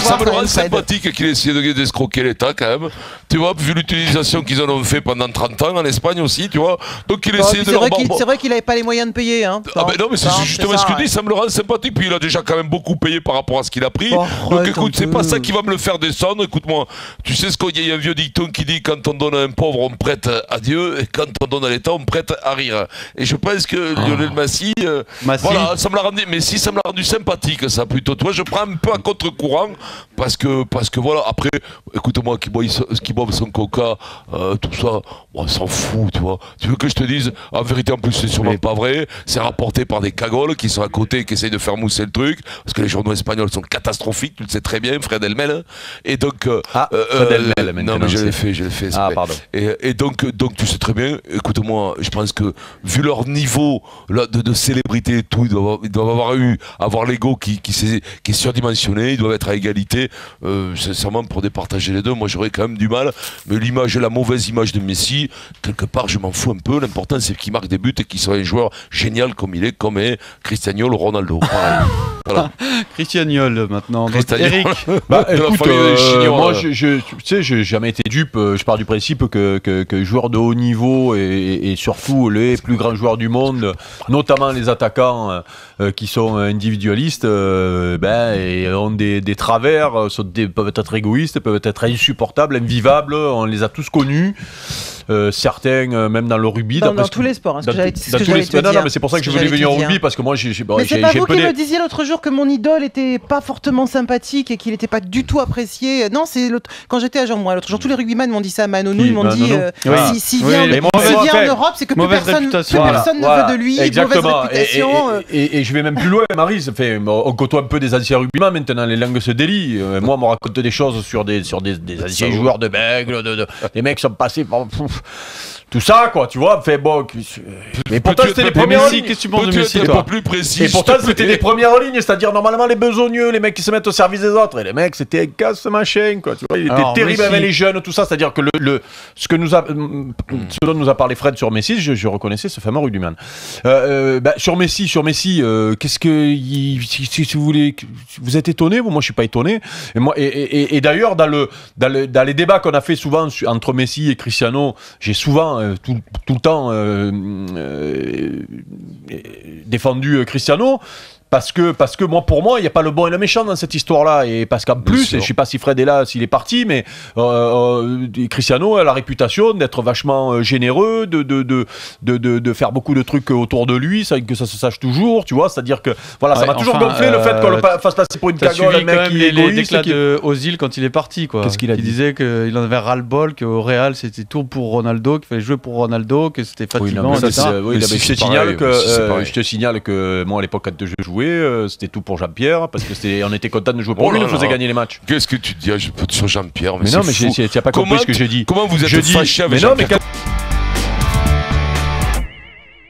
Ça me rend sympathique qu'il ait essayé d'escroquer l'État quand même. Tu vois, vu l'utilisation qu'ils en ont fait pendant 30 ans en Espagne aussi, tu vois. Donc il essaie de c'est vrai qu'il n'avait pas les moyens de payer. Hein. Ah ben non, mais c'est justement ce que je dis, ça me le rend sympathique. Puis il a déjà quand même beaucoup payé par rapport à ce qu'il a pris. Donc écoute, c'est pas ça qui va me le faire descendre. Écoute-moi, tu sais ce qu'il y a un vieux dicton qui dit quand on donne à un pauvre, on prête à Dieu, et quand on donne à l'État, on prête à rire. Et je pense que Lionel Messi, voilà, ça me l'a rendu, mais si ça me l'a rendu sympathique, ça plutôt. Toi, je prends un peu à contre-courant parce que voilà. Après, écoute-moi, qui boive son coca, tout ça, on s'en fout, tu vois. Tu veux que je te dise, en vérité, en plus, c'est sûrement pas vrai. C'est rapporté par des cagoles qui sont à côté, qui essayent de faire mousser le truc, parce que les journaux espagnols sont catastrophiques, tu le sais très bien, Fred Elmel. Et donc, Fred Elmel, non, mais je l'ai fait. Ah, pardon. Et donc, tu sais très bien, écoute-moi, je pense que vu leur niveau là, de célébrité et tout, ils doivent avoir l'ego qui est surdimensionné, ils doivent être à égalité. Sincèrement, pour départager les deux, moi j'aurais quand même du mal. Mais la mauvaise image de Messi, quelque part, je m'en fous un peu. L'important, c'est qu'il marque des buts et qu'il soit un joueur génial comme est Cristiano Ronaldo. Voilà. Cristiano maintenant. Eric, écoute, moi, tu sais, j'ai jamais été dupe. Je pars du principe que joueurs de haut niveau et surtout les plus grands joueurs du monde, notamment les attaquants qui sont individualistes, ont des travers, peuvent être égoïstes, peuvent être insupportables, invivables. On les a tous connus. Certains même dans le rugby. Dans tous les sports, hein, ce que j'allais te dire. Non, mais c'est pour ça que je voulais venir au rugby, parce que moi j'ai mais c'est pas vous qui me disiez l'autre jour que mon idole était pas fortement sympathique et qu'il était pas du tout apprécié. Non, c'est quand j'étais à Jean, moi l'autre jour, tous les rugbyman m'ont dit ça à Manonou, ils m'ont dit s'il vient en Europe, c'est que plus personne ne veut de lui, mauvaise réputation. Et je vais même plus loin, Maryse. On côtoie un peu des anciens rugbyman maintenant, les langues se délient. Moi, on me raconte des choses sur des anciens joueurs de Bègle, des mecs qui sont passés par tout ça, quoi, tu vois. Mais pourtant, c'était les premières lignes. Qu'est-ce que tu penses de Messi, toi ? Plus précis. Et pourtant, c'était les premières lignes, c'est-à-dire normalement les besogneux, les mecs qui se mettent au service des autres. Et les mecs, c'était un casse machin, quoi. Tu vois, il était terrible avec les jeunes, tout ça. C'est-à-dire que ce dont nous a parlé Fred sur Messi, je reconnaissais ce fameux rugbyman. Sur Messi, qu'est-ce que, si vous voulez, vous êtes étonné ? Moi, je suis pas étonné. Et d'ailleurs, dans les débats qu'on a fait souvent entre Messi et Cristiano, j'ai souvent tout le temps défendu Cristiano. Parce que moi, pour moi, il n'y a pas le bon et le méchant dans cette histoire-là. Et parce qu'en plus, je ne sais pas si Fred est là, s'il est parti, mais Cristiano a la réputation d'être vachement généreux, de faire beaucoup de trucs autour de lui, que ça se sache toujours, tu vois. C'est-à-dire que voilà, ça m'a toujours gonflé le fait qu'on le fasse passer pour une cagole, un mec qui est égoïste. Les déclats de Ozil quand il est parti, quoi. Qu'est-ce qu'il a dit ? Il disait qu'il en avait ras-le-bol, qu'au Real, c'était tout pour Ronaldo, qu'il fallait jouer pour Ronaldo, que c'était fatigant. Je te signale que moi, à l'époque, quand je jouais, c'était tout pour Jean-Pierre parce que on était content de jouer pour lui, il nous faisait gagner les matchs. Qu'est-ce que tu dis sur Jean-Pierre? Mais non, mais tu n'as pas compris ce que j'ai dit. Comment vous êtes fâché avec Jean-Pierre?